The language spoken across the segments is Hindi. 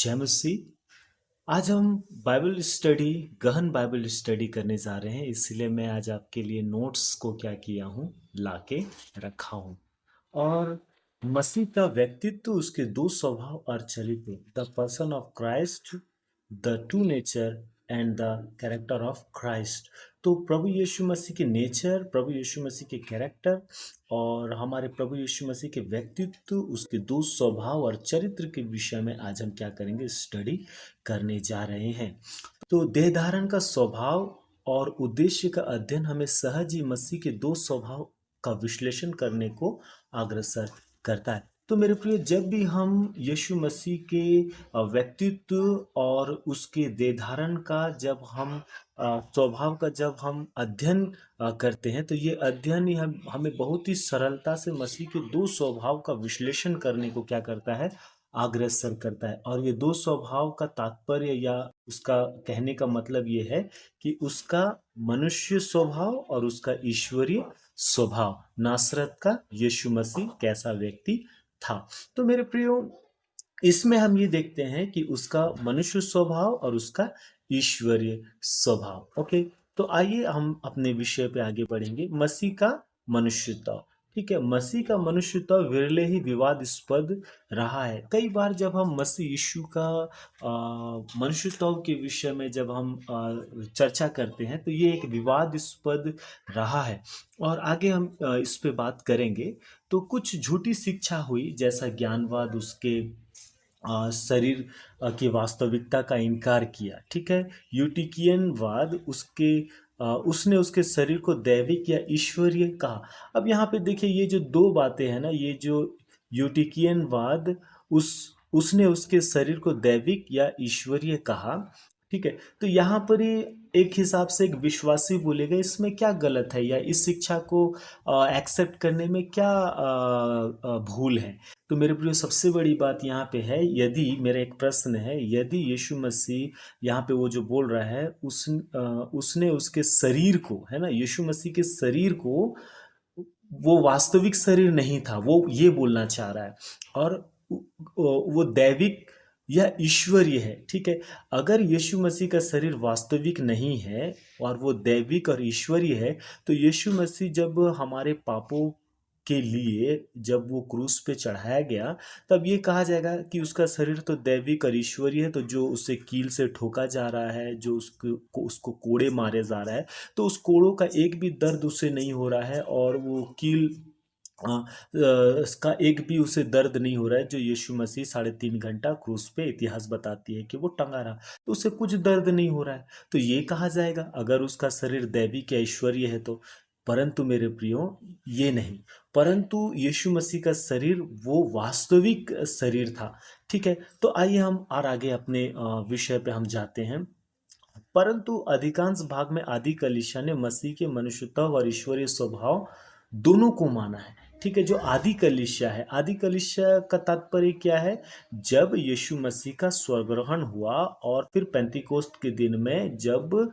जय मसीह। आज हम बाइबल स्टडी गहन बाइबल स्टडी करने जा रहे हैं, इसलिए मैं आज आपके लिए नोट्स को क्या किया हूँ, लाके रखा हूँ। और मसीह का व्यक्तित्व, उसके दो स्वभाव और चरित्र, the person of Christ, the two nature and the character of Christ. तो प्रभु यीशु मसीह के नेचर, प्रभु यीशु मसीह के कैरेक्टर और हमारे प्रभु यीशु मसीह के व्यक्तित्व, उसके दो स्वभाव और चरित्र के विषय में आज हम क्या करेंगे, स्टडी करने जा रहे हैं। तो देह धारण का स्वभाव और उद्देश्य का अध्ययन हमें सहज ही मसीह के दो स्वभाव का विश्लेषण करने को अग्रसर करता है। तो मेरे प्रिय, जब भी हम यीशु मसीह के व्यक्तित्व और उसके देह धारण का जब हम स्वभाव का जब हम अध्ययन करते हैं, तो ये अध्ययन ही हमें बहुत ही सरलता से मसीह के दो स्वभाव का विश्लेषण करने को क्या करता है, अग्रसर करता है। और ये दो स्वभाव का तात्पर्य या उसका कहने का मतलब ये है कि उसका मनुष्य स्वभाव और उसका ईश्वरीय स्वभाव, नासरत का यीशु मसीह कैसा व्यक्ति था। तो मेरे प्रियो, इसमें हम ये देखते हैं कि उसका मनुष्य स्वभाव और उसका ईश्वरीय स्वभाव। ओके, तो आइए हम अपने विषय पे आगे बढ़ेंगे। मसीह का मनुष्यत्व। ठीक है, मसीह का मनुष्यत्व विरले ही विवादास्पद रहा है। कई बार जब हम मसीह यीशु का मनुष्यत्व के विषय में जब हम चर्चा करते हैं, तो ये एक विवादास्पद रहा है और आगे हम इस पे बात करेंगे। तो कुछ झूठी शिक्षा हुई, जैसा ज्ञानवाद, उसके शरीर की वास्तविकता का इनकार किया। ठीक है, यूटिकियन वाद, उसने उसके शरीर को दैविक या ईश्वरीय कहा। अब यहाँ पे देखिए, ये जो दो बातें हैं ना, ये जो यूटिकियन वाद, उसने उसके शरीर को दैविक या ईश्वरीय कहा। ठीक है, तो यहाँ पर ये एक हिसाब से एक विश्वासी बोलेगा, इसमें क्या गलत है या इस शिक्षा को एक्सेप्ट करने में क्या भूल है। तो मेरे प्रियो, सबसे बड़ी बात यहाँ पे है, यदि मेरा एक प्रश्न है, यदि यीशु मसीह यहाँ पे वो जो बोल रहा है, उसने उसके शरीर को, है ना, यीशु मसीह के शरीर को, वो वास्तविक शरीर नहीं था, वो ये बोलना चाह रहा है। और वो दैविक या ईश्वरीय है। ठीक है, अगर यीशु मसीह का शरीर वास्तविक नहीं है और वो दैविक और ईश्वरीय है, तो यीशु मसीह जब हमारे पापों के लिए जब वो क्रूस पे चढ़ाया गया, तब ये कहा जाएगा कि उसका शरीर तो दैविक और ईश्वरीय है। तो जो उसे कील से ठोका जा रहा है, जो उसको कोड़े मारे जा रहा है, तो उस कोड़ों का एक भी दर्द उसे नहीं हो रहा है, और वो कील इसका एक भी उसे दर्द नहीं हो रहा है, जो यीशु मसीह 3.5 घंटा क्रूस पे, इतिहास बताती है कि वो टंगा रहा, तो उसे कुछ दर्द नहीं हो रहा है। तो ये कहा जाएगा अगर उसका शरीर दैविक या ईश्वरीय है तो। परंतु मेरे प्रियो, ये नहीं। परंतु यीशु मसीह का शरीर वो वास्तविक शरीर था। ठीक है, तो आइए हम और आगे अपने विषय पे हम जाते हैं। परंतु अधिकांश भाग में आदि कलीसिया ने मसीह के मनुष्यत्व और ईश्वरीय स्वभाव दोनों को माना है। ठीक है, जो आदि कलीसिया है, आदि कलीसिया का तात्पर्य क्या है, जब यीशु मसीह का स्वर्गग्रहण हुआ और फिर पेंतिकोस्त के दिन में जब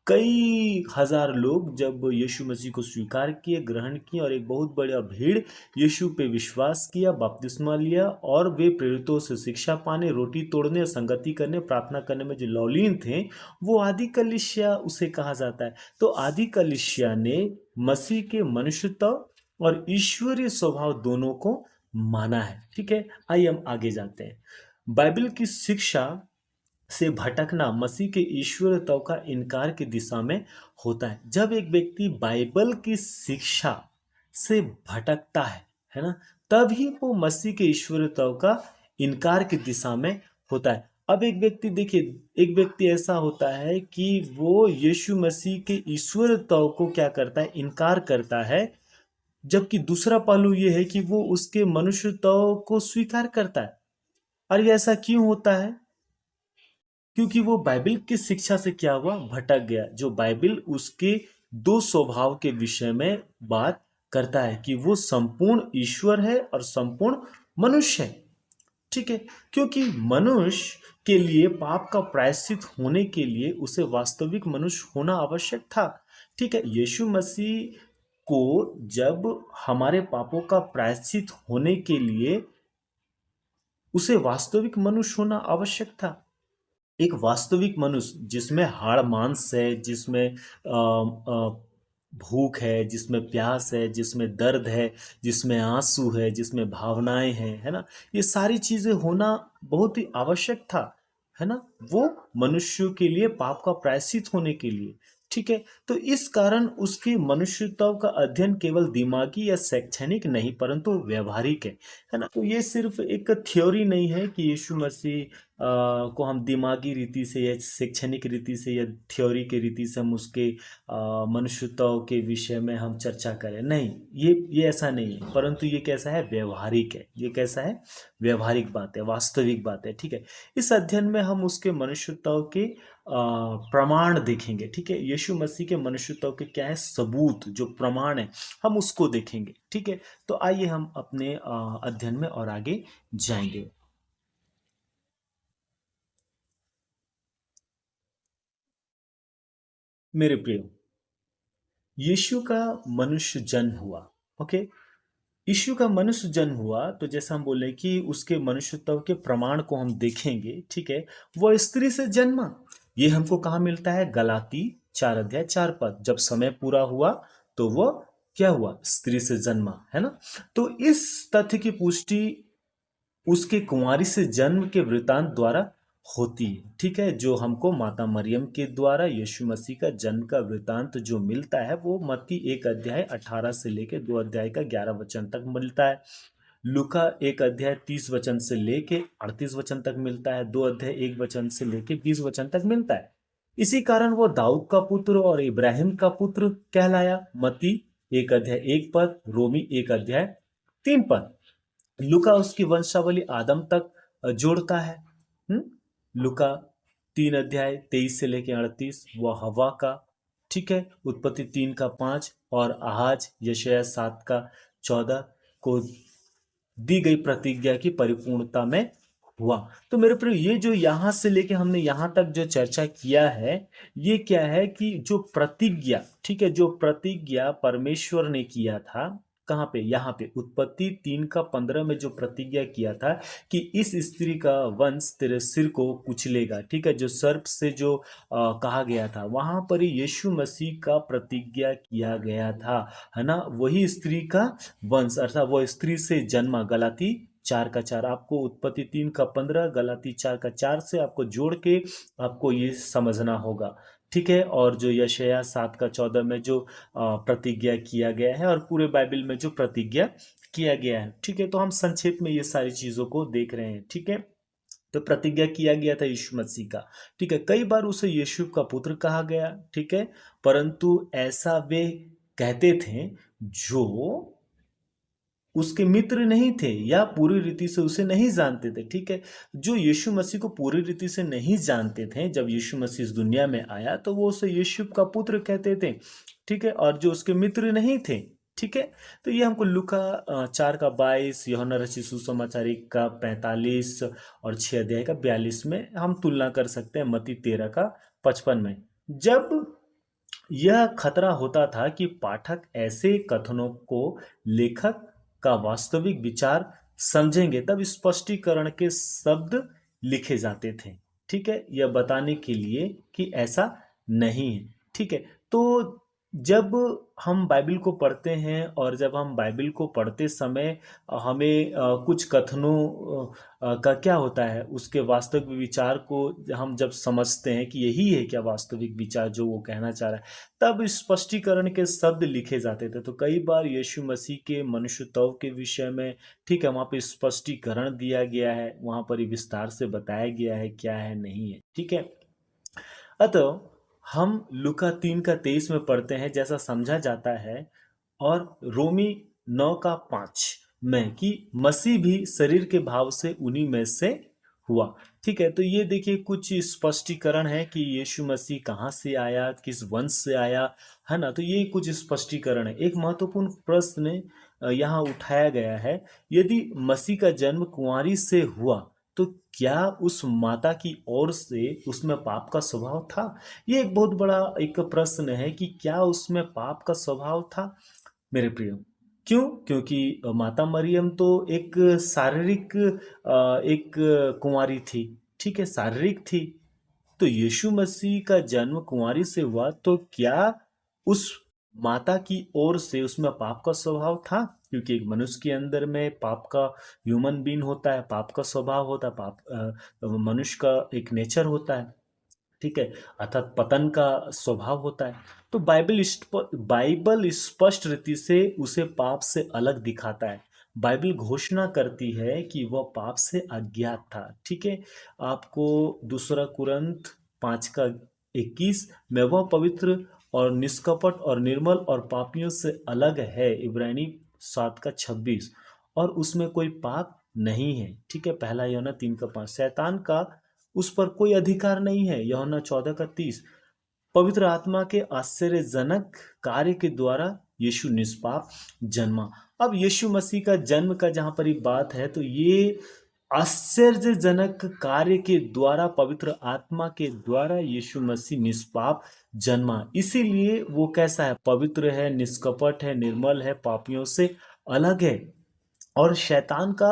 कई हजार लोग जब यीशु मसीह को स्वीकार किए, ग्रहण किए, और एक बहुत बड़ा भीड़ यीशु पे विश्वास किया, बपतिस्मा लिया, और वे प्रेरितों से शिक्षा पाने, रोटी तोड़ने, संगति करने, प्रार्थना करने में जो लौलीन थे, वो आदि कलीसिया उसे कहा जाता है। तो आदि कलीसिया ने मसीह के मनुष्यत्व और ईश्वरीय स्वभाव दोनों को माना है। ठीक है, आइए हम आगे जाते हैं। बाइबल की शिक्षा से भटकना मसीह के ईश्वरत्व का इनकार की दिशा में होता है। जब एक व्यक्ति बाइबल की शिक्षा से भटकता है ना, तभी वो मसीह के ईश्वरत्व का इनकार की दिशा में होता है। अब एक व्यक्ति देखिए, एक व्यक्ति ऐसा होता है कि वो यीशु मसीह के ईश्वरत्व को क्या करता है, इनकार करता है, जबकि दूसरा पहलू ये है कि वो उसके मनुष्यत्व को स्वीकार करता है। और ये ऐसा क्यों होता है? क्योंकि वो बाइबल की शिक्षा से क्या हुआ, भटक गया। जो बाइबल उसके दो स्वभाव के विषय में बात करता है कि वो संपूर्ण ईश्वर है और संपूर्ण मनुष्य है। ठीक है, क्योंकि मनुष्य के लिए पाप का प्रायश्चित होने के लिए उसे वास्तविक मनुष्य होना आवश्यक था। ठीक है, यीशु मसीह को जब हमारे पापों का प्रायश्चित होने के लिए उसे वास्तविक मनुष्य होना आवश्यक था। एक वास्तविक मनुष्य जिसमें हाड़ मांस है, जिसमें भूख है, जिसमें प्यास है, जिसमें दर्द है, जिसमें आंसू है, जिसमें भावनाएं हैं, है ना? ये सारी चीजें होना बहुत ही आवश्यक था, है ना? वो मनुष्यों के लिए पाप का प्रायश्चित होने के लिए, ठीक है। तो इस कारण उसकी मनुष्यता का अध्ययन केवल दिमागी या शैक्षणिक नहीं परंतु व्यवहारिक है ना? तो ये सिर्फ एक थ्योरी नहीं है कि यीशु मसीह को हम दिमागी रीति से या शैक्षणिक रीति से या थ्योरी के रीति से हम उसके मनुष्यताओं के विषय में हम चर्चा करें, नहीं। ये ऐसा नहीं है, परंतु ये कैसा है, व्यवहारिक है। ये कैसा है, व्यवहारिक बात है, वास्तविक बात है, ठीक है। इस अध्ययन में हम उसके मनुष्यताओं के प्रमाण देखेंगे, ठीक है। यीशु मसीह के मनुष्यताओं के क्या है सबूत, जो प्रमाण है, हम उसको देखेंगे, ठीक है। तो आइए हम अपने अध्ययन में और आगे जाएंगे। मेरे प्रियो, यीशु का मनुष्य जन्म हुआ, ओके। यीशु का मनुष्य जन्म हुआ तो जैसा हम बोले कि उसके मनुष्यत्व के प्रमाण को हम देखेंगे, ठीक है। वो स्त्री से जन्मा, ये हमको कहाँ मिलता है, गलाती 4 अध्याय 4 पद। जब समय पूरा हुआ तो वो क्या हुआ, स्त्री से जन्मा, है ना। तो इस तथ्य की पुष्टि उसके कुंवारी से जन्म के वृतांत द्वारा होती है, ठीक है। जो हमको माता मरियम के द्वारा यीशु मसीह का जन्म का वृतांत जो मिलता है वो मत्ती 1 अध्याय 18 से लेके 2 अध्याय का 11 वचन तक मिलता है। लूका 1 अध्याय 30 वचन से लेके 38 वचन तक मिलता है। 2 अध्याय 1 वचन से लेके 20 वचन तक मिलता है। इसी कारण वो दाऊद का पुत्र और इब्राहिम का पुत्र कहलाया। मत्ती 1 अध्याय 1 पद, रोमी 1 अध्याय 3 पद। लुका उसकी वंशावली आदम तक जोड़ता है। लुका 3 अध्याय 23 से लेके 38 वह हवा का, ठीक है। उत्पत्ति 3 का 5 और आहाज यशायाह 7 का 14 को दी गई प्रतिज्ञा की परिपूर्णता में हुआ। तो मेरे प्रिय, ये जो यहां से लेके हमने यहां तक जो चर्चा किया है, ये क्या है कि जो प्रतिज्ञा, ठीक है, जो प्रतिज्ञा परमेश्वर ने किया था, कहाँ पे, यहाँ पे उत्पत्ति 3 का 15 में जो प्रतिज्ञा किया था कि इस स्त्री का वंश तेरे सिर को कुचलेगा, ठीक है। जो सर्प से जो कहा गया था, वहां पर ही यीशु मसीह का प्रतिज्ञा किया गया था, है ना। वही स्त्री का वंश अर्थात वो स्त्री से जन्मा। गलाती 4 का 4, आपको उत्पत्ति 3 का 15 गलाती 4 का 4 से आपको जोड़ के आपको ये समझना होगा, ठीक है। और जो यशायाह 7 का 14 में जो प्रतिज्ञा किया गया है और पूरे बाइबल में जो प्रतिज्ञा किया गया है, ठीक है। तो हम संक्षेप में ये सारी चीजों को देख रहे हैं, ठीक है। तो प्रतिज्ञा किया गया था यीशु मसीह का, ठीक है। कई बार उसे यीशु का पुत्र कहा गया, ठीक है। परंतु ऐसा वे कहते थे जो उसके मित्र नहीं थे या पूरी रीति से उसे नहीं जानते थे, ठीक है। जो यीशु मसीह को पूरी रीति से नहीं जानते थे, जब यीशु मसीह इस दुनिया में आया तो वो उसे यीशु का पुत्र कहते थे, ठीक है। और जो उसके मित्र नहीं थे, ठीक है। तो ये हमको लूका 4 का 22, यूहन्ना रचित सुसमाचार 1 का 45 और 6 अध्याय का 42 में हम तुलना कर सकते हैं मत्ती 13 का 55 में। जब यह खतरा होता था कि पाठक ऐसे कथनों को लेखक का वास्तविक विचार समझेंगे, तब स्पष्टीकरण के शब्द लिखे जाते थे, ठीक है, यह बताने के लिए कि ऐसा नहीं है, ठीक है। तो जब हम बाइबल को पढ़ते हैं और जब हम बाइबल को पढ़ते समय हमें कुछ कथनों का क्या होता है, उसके वास्तविक विचार को हम जब समझते हैं कि यही है क्या वास्तविक विचार जो वो कहना चाह रहा है, तब स्पष्टीकरण के शब्द लिखे जाते थे। तो कई बार यीशु मसीह के मनुष्यत्व के विषय में, ठीक है, वहाँ पे स्पष्टीकरण दिया गया है, वहाँ पर ही विस्तार से बताया गया है क्या है नहीं है, ठीक है। अतः हम लूका 3 का 23 में पढ़ते हैं जैसा समझा जाता है, और रोमी 9 का 5 में कि मसीह भी शरीर के भाव से उन्हीं में से हुआ, ठीक है। तो ये देखिए कुछ स्पष्टीकरण है कि यीशु मसीह कहाँ से आया, किस वंश से आया, है ना। तो ये कुछ स्पष्टीकरण है। एक महत्वपूर्ण प्रश्न यहाँ उठाया गया है, यदि मसीह का जन्म कुंवारी से हुआ तो क्या उस माता की ओर से उसमें पाप का स्वभाव था। ये एक बहुत बड़ा एक प्रश्न है कि क्या उसमें पाप का स्वभाव था। मेरे प्रियो, क्यों? क्योंकि माता मरियम तो एक शारीरिक एक कुंवारी थी, ठीक है, शारीरिक थी। तो यीशु मसीह का जन्म कुंवारी से हुआ, तो क्या उस माता की ओर से उसमें पाप का स्वभाव था? क्योंकि एक मनुष्य के अंदर में पाप का, ह्यूमन बीन होता है, पाप का स्वभाव होता है, पाप मनुष्य का एक नेचर होता है, ठीक है, अर्थात पतन का स्वभाव होता है। तो बाइबल स्पष्ट रीति से उसे पाप से अलग दिखाता है। बाइबल घोषणा करती है कि वह पाप से अज्ञात था, ठीक है। आपको दूसरा कुरंथ 5 का 21 में वह पवित्र और निष्कपट और निर्मल और पापियों से अलग है, इब्रानी 7 का 26, और उसमें कोई पाप नहीं है, ठीक है। पहला यूहन्ना 3 का 5, शैतान का उस पर कोई अधिकार नहीं है, यूहन्ना 14 का 30। पवित्र आत्मा के आश्चर्यजनक कार्य के द्वारा यीशु निष्पाप जन्मा। अब यीशु मसीह का जन्म का जहां पर ही बात है, तो ये आश्चर्यजनक कार्य के द्वारा, पवित्र आत्मा के द्वारा यीशु मसीह निष्पाप जन्मा। इसीलिए वो कैसा है? पवित्र है, निष्कपट है, निर्मल है, पापियों से अलग है। और शैतान का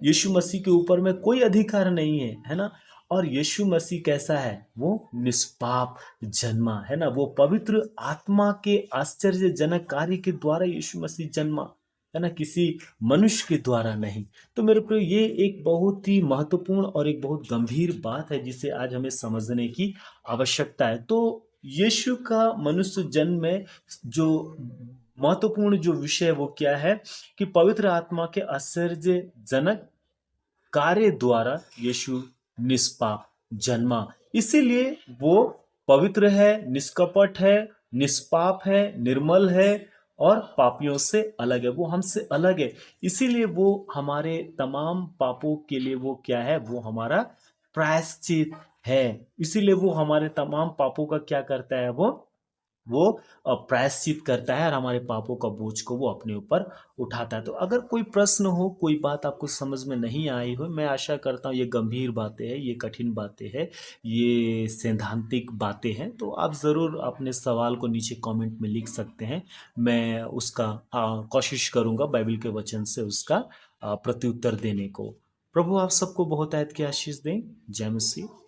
यीशु मसीह के ऊपर में कोई अधिकार नहीं है ना। और यीशु मसीह कैसा है? वो निष्पाप जन्मा, है ना। वो पवित्र आत्मा के आश्चर्यजनक कार्य के द्वारा यीशु मसीह जन्मा, है ना, किसी मनुष्य के द्वारा नहीं। तो मेरे प्रिय, ये एक बहुत ही महत्वपूर्ण और एक बहुत गंभीर बात है जिसे आज हमें समझने की आवश्यकता है। तो यीशु का मनुष्य जन्म में जो महत्वपूर्ण जो विषय है वो क्या है? कि पवित्र आत्मा के आश्चर्यजनक कार्य द्वारा यीशु निष्पाप जन्मा। इसीलिए वो पवित्र है, निष्कपट है, निष्पाप है, निर्मल है और पापियों से अलग है। वो हमसे अलग है। इसीलिए वो हमारे तमाम पापों के लिए वो क्या है? वो हमारा प्रायश्चित है। इसीलिए वो हमारे तमाम पापों का क्या करता है? वो प्रायश्चित करता है और हमारे पापों का बोझ को वो अपने ऊपर उठाता है। तो अगर कोई प्रश्न हो, कोई बात आपको समझ में नहीं आई हो, मैं आशा करता हूँ ये गंभीर बातें हैं, ये कठिन बातें हैं, ये सैद्धांतिक बातें हैं, तो आप ज़रूर अपने सवाल को नीचे कमेंट में लिख सकते हैं। मैं उसका कोशिश करूँगा बाइबल के वचन से उसका प्रत्युत्तर देने को। प्रभु आप सबको बहुत आयत की आशीष दें। जय मसीह।